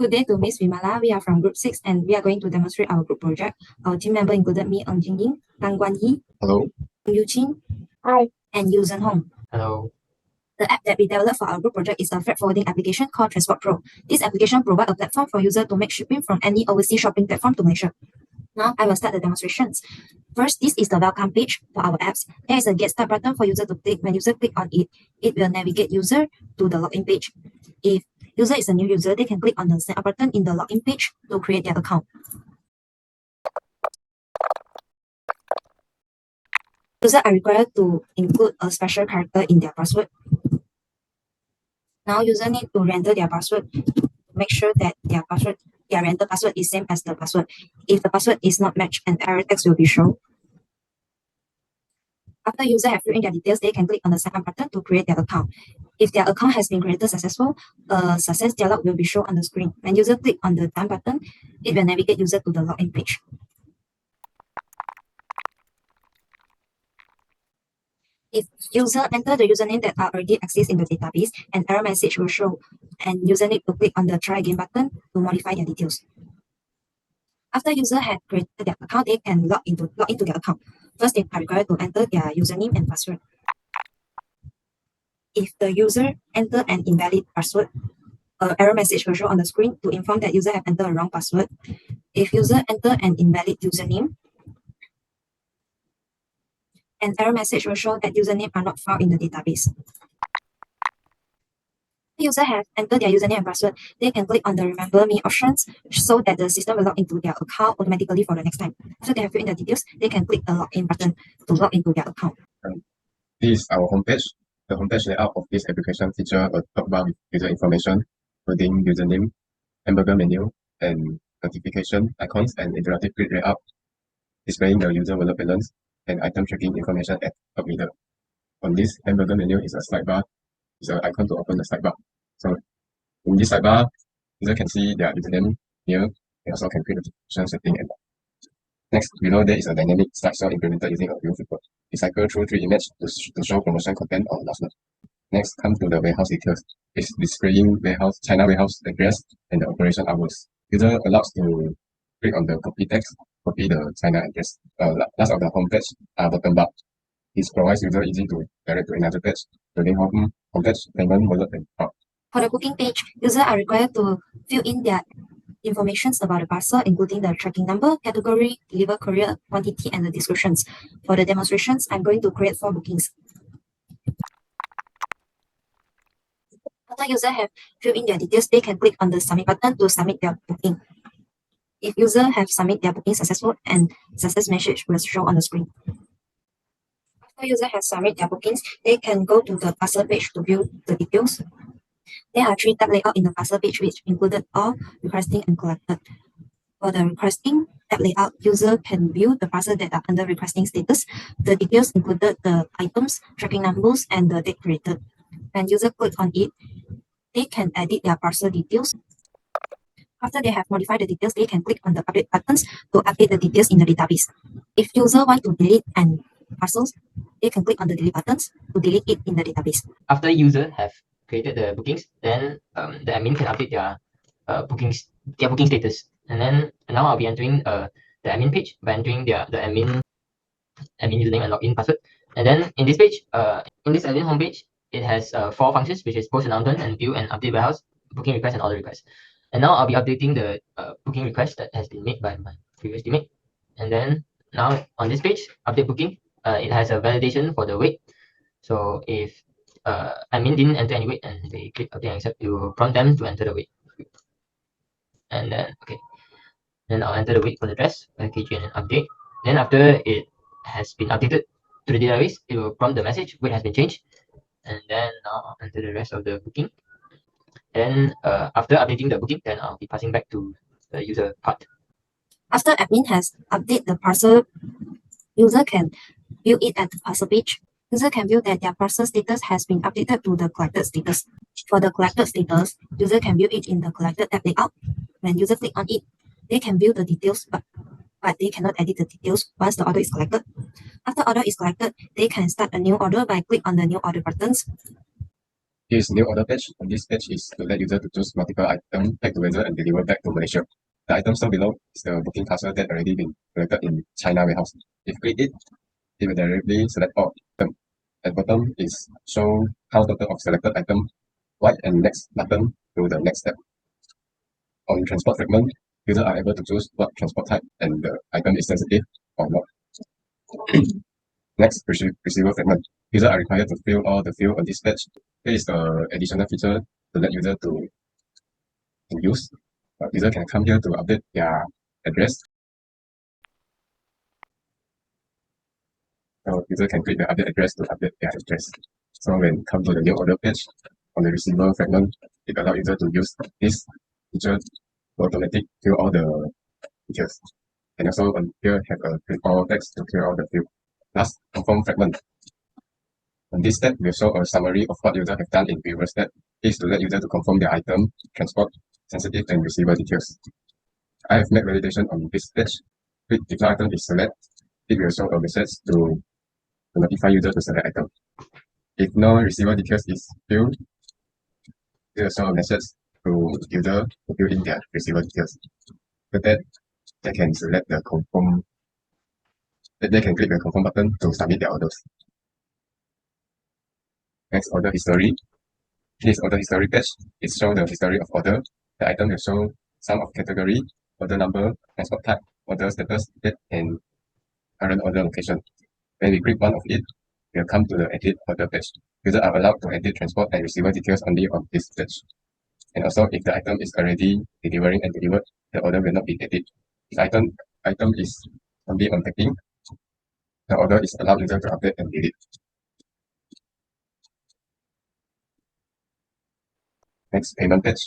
Good day to Miss Vimala. We are from Group 6 and we are going to demonstrate our group project. Our team member included me, Ng Jing Ying, Tang Guan Yi, Hello. Yu Qin, Hi. and Yu Zhen Hong. Hello. The app that we developed for our group project is a freight forwarding application called TransportPro. This application provides a platform for users to make shipping from any overseas shopping platform to Malaysia. Now I will start the demonstrations. First, this is the welcome page for our apps. There is a get start button for user to click. When user click on it, it will navigate user to the login page. If user is a new user, they can click on the sign up button in the login page to create their account. Users are required to include a special character in their password. Now user need to render their password to make sure that their render password is same as the password. If the password is not matched, an error text will be shown. After user have filled in their details, they can click on the sign up button to create their account. If their account has been created successful, a success dialog will be shown on the screen. When user click on the done button, it will navigate user to the login page. If user enter the username that are already exists in the database, an error message will show, and user need to click on the try again button to modify their details. After user had created their account, they can log into their account. First, they are required to enter their username and password. If the user enter an invalid password, an error message will show on the screen to inform that user have entered a wrong password. If user enter an invalid username, an error message will show that username are not found in the database. If user have entered their username and password, they can click on the Remember Me options so that the system will log into their account automatically for the next time. After they have filled in the details, they can click the login button to log into their account. This is our homepage. The homepage layout of this application features a top bar with user information, including username, hamburger menu, and notification icons and interactive grid layout, displaying the user wallet balance and item tracking information at top middle. On this hamburger menu is a sidebar. It's an icon to open the sidebar. So in this sidebar, user can see their username here. They also can create a notification setting and next, below there is a dynamic slideshow implemented using a view report. We cycle through 3 images to show promotion content or announcement. Next, come to the warehouse details. It's displaying China warehouse address and the operation hours. User allows to click on the copy text, copy the China address. Last of the home page, bottom bar. It provides user easy to direct to another page, including home page, payment, wallet, and out. For the booking page, users are required to fill in their information about the parcel, including the tracking number, category, deliver courier, quantity, and the descriptions. For the demonstrations, I'm going to create 4 bookings. After user have filled in their details, they can click on the submit button to submit their booking. If user have submit their booking successful, and success message will show on the screen. After user has submit their bookings, they can go to the parcel page to view the details. There are 3 tab layout in the parcel page which included all, requesting, and collected. For the requesting tab layout, user can view the parcel that are under requesting status. The details included the items, tracking numbers, and the date created. When user click on it, they can edit their parcel details. After they have modified the details, they can click on the update buttons to update the details in the database. If user want to delete and parcels, they can click on the delete buttons to delete it in the database. After user have created the bookings, then the admin can update their booking status. And then now I'll be entering the admin page by entering the admin username and login password. And then in this page, in this admin homepage, it has 4 functions, which is post announcement and view and update warehouse, booking request, and order request. And now I'll be updating the booking request that has been made by my previous teammate. And then now on this page, update booking, it has a validation for the weight. So if admin didn't enter any weight and they click update and accept, it will prompt them to enter the weight. And then then I'll enter the weight for the dress by kg and update. Then after it has been updated to the database, it will prompt the message weight has been changed. And then now I'll enter the rest of the booking. Then after updating the booking, then I'll be passing back to the user part. After admin has updated the parcel, user can view it at the parcel page. User can view that their parcel status has been updated to the collected status. For the collected status, user can view it in the collected tab layout. When user click on it, they can view the details, but they cannot edit the details once the order is collected. After order is collected, they can start a new order by click on the new order buttons. Here's new order page. On this page is to let user to choose multiple items, pack together and deliver back to Malaysia. The item shown below is the booking parcel that already been collected in China warehouse. If click it, it will directly select all items. At bottom is show count total of selected item, white and next button to the next step. On transport fragment, users are able to choose what transport type and the item is sensitive or not. Next, receiver fragment. Users are required to fill all the field on this page. There is the additional feature to let user to use. User can come here to update their address. So user can click the update address to update their address. So when come to the new order page, on the receiver fragment, it allows user to use this feature to automatically fill all the details. And also on here have a print all text to clear all the field. Last, confirm fragment. On this step, we'll show a summary of what user have done in previous step. Is to let user to confirm their item, transport, sensitive and receiver details. I have made validation on this page. If no item is selected, it will show a message to notify user to select item. If no receiver details is filled, it will show a message to user to fill in their receiver details. So that they can select the confirm. They can click the confirm button to submit their orders. Next, order history. This order history page is show the history of order. The item will show sum of category, order number, transport type, order status, date, and current order location. When we click one of it, we'll come to the edit order page. Users are allowed to edit transport and receiver details only on this page. And also, if the item is already delivering and delivered, the order will not be edited. If item is only on packing, the order is allowed user to update and delete. Next, payment page.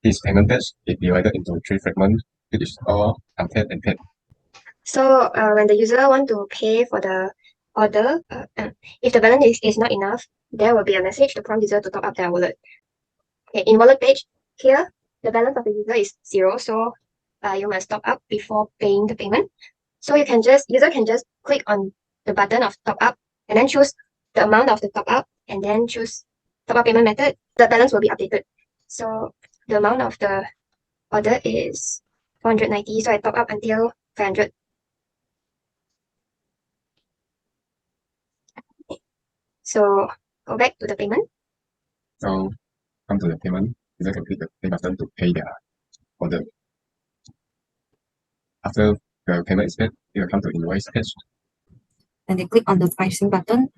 This payment page is divided into 3 fragments. It is all unpaid and paid. So when the user want to pay for the order, if the balance is not enough, there will be a message to prompt user to top up their wallet. Okay, in wallet page, here, the balance of the user is 0, so you must top up before paying the payment. So user can just click on the button of top up and then choose the amount of the top up and then choose top up payment method. The balance will be updated. So the amount of the order is 490, so I top up until 500. So go back to the payment. So come to the payment, user can click the pay button to pay their order. After the payment is paid, it will come to invoice page. When they click on the pricing button,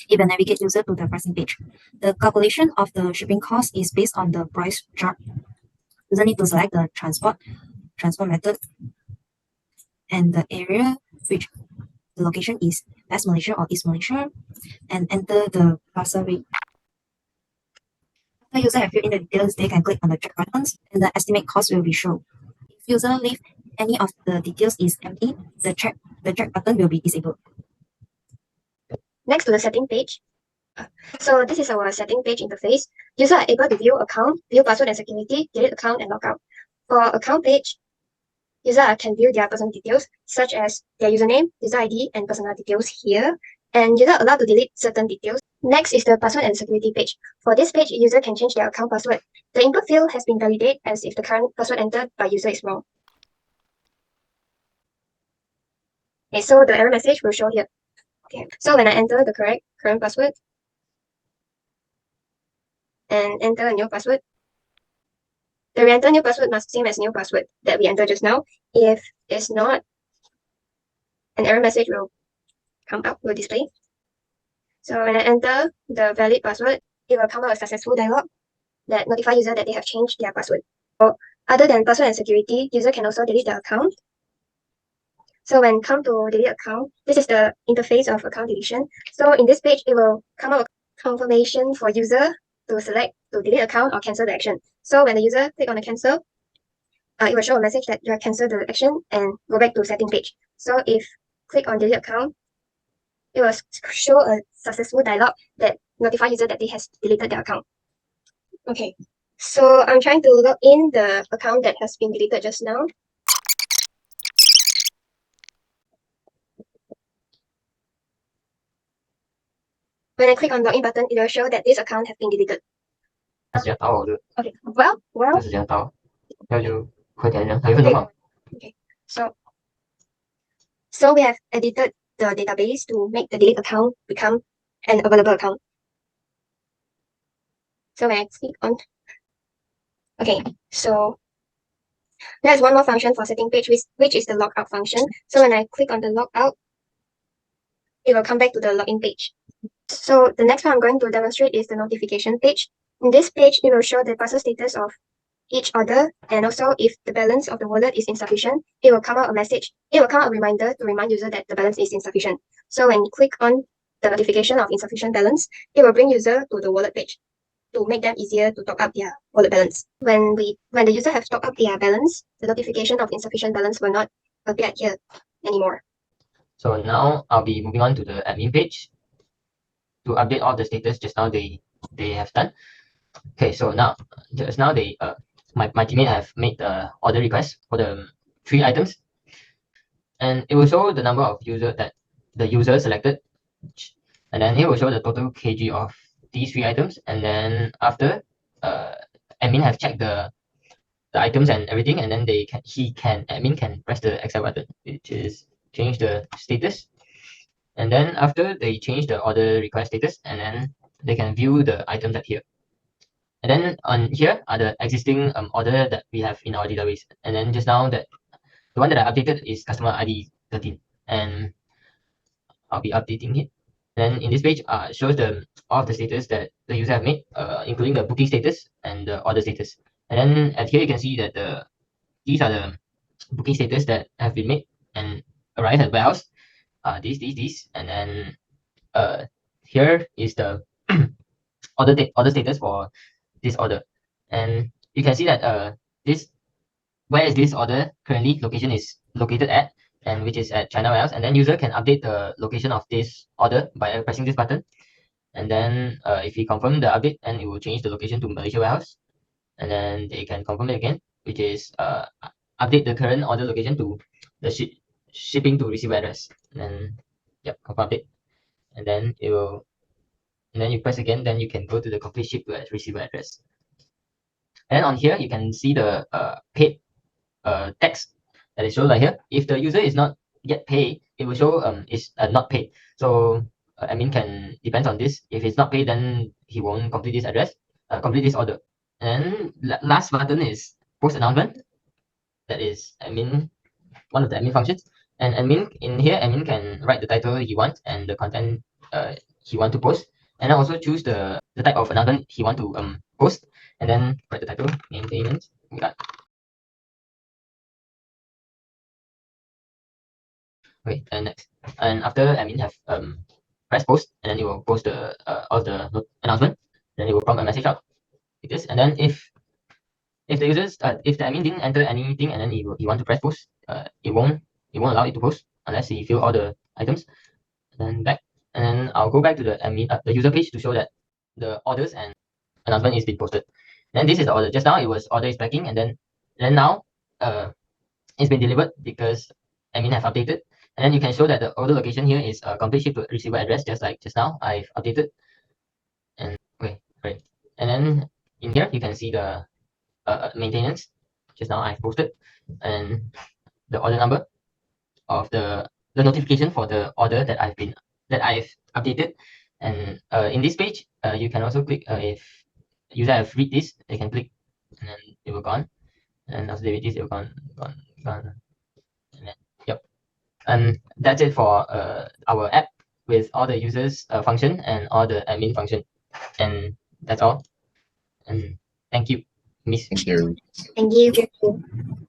it will navigate user to the pricing page. The calculation of the shipping cost is based on the price chart. User need to select the transport method, and the area which the location is West Malaysia or East Malaysia, and enter the parcel rate. After user have filled in the details, they can click on the check buttons and the estimate cost will be shown. If user leave any of the details is empty, the check button will be disabled. Next to the setting page. So this is our setting page interface. User are able to view account, view password and security, delete account and logout. For account page, user can view their personal details such as their username, user ID, and personal details here. And user allowed to delete certain details. Next is the password and security page. For this page, user can change their account password. The input field has been validated as if the current password entered by user is wrong. Okay, so the error message will show here. Okay, so when I enter the correct current password and enter a new password, the re-enter new password must be same as new password that we entered just now. If it's not, an error message will come up, will display. So when I enter the valid password, it will come up a successful dialog that notify user that they have changed their password. So other than password and security, user can also delete the account. So when come to delete account, this is the interface of account deletion. So in this page, it will come up a confirmation for user to select to delete account or cancel the action. So when the user click on the cancel, it will show a message that you have cancelled the action and go back to setting page. So if click on delete account, it will show a successful dialog that notify user that they has deleted their account. Okay, so I'm trying to log in the account that has been deleted just now. when I click on login button, it will show that this account has been deleted. 时间到了， Okay, well, 这时间到了，那就快点人，还有1分钟嘛。 okay. So we have edited the database to make the delete account become an available account. So when I click on, okay, so there's one more function for setting page, which is the logout function. So when I click on the logout, it will come back to the login page. So the next one I'm going to demonstrate is the notification page. In this page, it will show the parcel status of each order, and also if the balance of the wallet is insufficient, it will come out a message. It will come out a reminder to remind user that the balance is insufficient. So when you click on the notification of insufficient balance, it will bring user to the wallet page to make them easier to top up their wallet balance. When the user have topped up their balance, the notification of insufficient balance will not appear here anymore. So now I'll be moving on to the admin page to update all the status just now they have done. Okay, so now just now they my teammate have made the order request for the 3 items, and it will show the number of user that the user selected, and then it will show the total kg of these 3 items, and then after admin have checked the items and everything, and then admin can press the accept button, which is change the status, and then after they change the order request status, and then they can view the items at here. And then on here are the existing order that we have in our database. And then just now that the one that I updated is customer ID 13, and I'll be updating it. Then in this page shows all of the status that the user have made, including the booking status and the order status. And then at here you can see that these are the booking status that have been made and arrived at warehouse. These, and then here is the order status for this order, and you can see that where is this order currently location is located at, and which is at China warehouse, and then user can update the location of this order by pressing this button, and then if we confirm the update, and it will change the location to Malaysia warehouse, and then they can confirm it again, which is update the current order location to the shipping to receiver address, and then yep, confirm update, and then it will. And then you press again, then you can go to the complete ship to receiver address. And then on here, you can see the paid text that is shown right here. If the user is not yet paid, it will show is not paid. So admin can depends on this. If it's not paid, then he won't complete this address, complete this order. And last button is post announcement. That is one of the admin functions. And admin in here, admin can write the title he wants and the content he want to post, and then also choose the type of announcement he want to post, and then write the title, maintenance. Okay, and next, and after admin have press post, and then it will post the all the announcement, then it will prompt a message out like this, and then if the users if the admin didn't enter anything, and then he want to press post, it won't allow it to post unless he fill all the items. And then back, and then I'll go back to the admin the user page to show that the orders and announcement is being posted. Then this is the order. Just now it was order is packing, and then now it's been delivered because admin have updated. And then you can show that the order location here is complete ship to receiver address, just like just now I've updated. And okay, great. And then in here you can see the maintenance. Just now I've posted, and the order number of the notification for the order that I've updated. And in this page, you can also click if user have read this, they can click, and then it will gone. And after they read this, it will gone. And then, yep. And that's it for our app with all the users function and all the admin function. And that's all. And thank you, Miss. Thank you. Thank you.